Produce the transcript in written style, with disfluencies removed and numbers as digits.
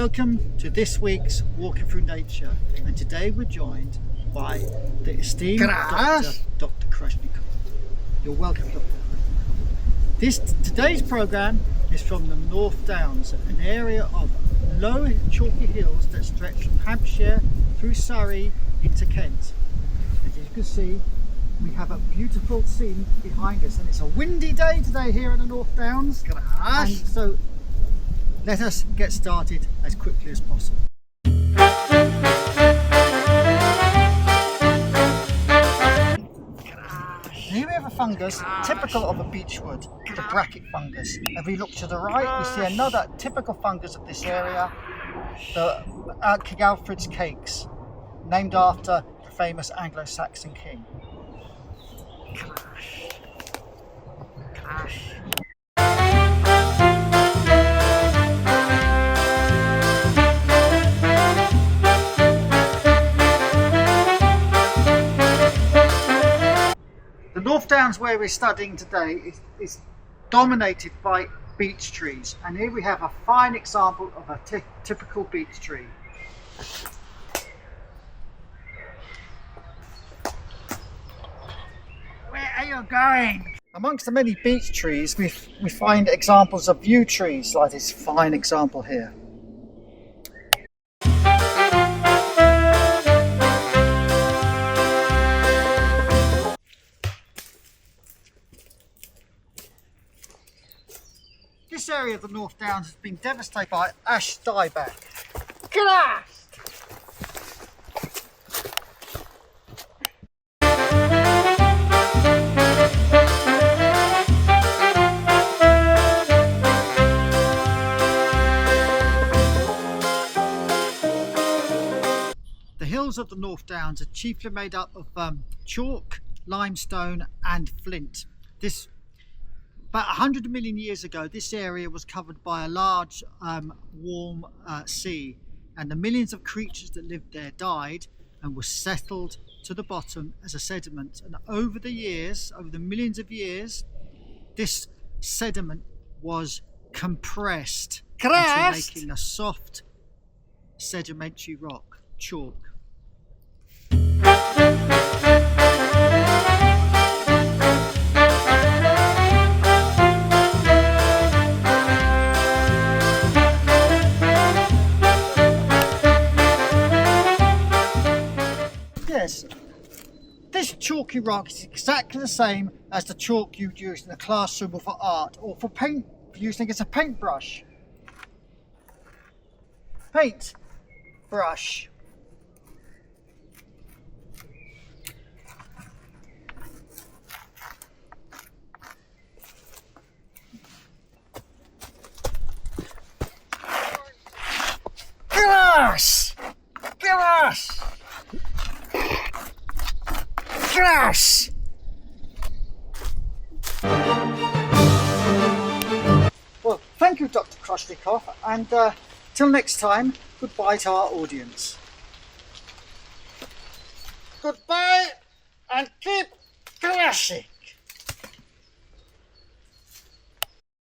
Welcome to this week's Walking Through Nature, and today we're joined by the esteemed Dr. Krushnikov. You're welcome, Doctor. Today's programme is from the North Downs, an area of low chalky hills that stretch from Hampshire through Surrey into Kent. As you can see, we have a beautiful scene behind us, and it's a windy day today here in the North Downs. And so let us get started as quickly as possible. Here we have a fungus typical of a beechwood, the bracket fungus. If we look to the right, we see another typical fungus of this area, the King Alfred's cakes, named after the famous Anglo-Saxon king. The North Downs where we're studying today is dominated by beech trees, and here we have a fine example of a typical beech tree. Where are you going? Amongst the many beech trees we find examples of yew trees, like this fine example here. This area of the North Downs has been devastated by ash dieback. The hills of the North Downs are chiefly made up of chalk, limestone and flint. About 100 million years ago, this area was covered by a large warm sea, and the millions of creatures that lived there died and were settled to the bottom as a sediment. And over the millions of years, this sediment was compressed into making a soft sedimentary rock, chalk. Yes, this chalky rock is exactly the same as the chalk you'd use in the classroom or for art, or for paint, using as a paintbrush. Paintbrush. Grass! Grass! Grass! Well, thank you, Dr. Krushnikov, and till next time, goodbye to our audience. Goodbye, and keep classy.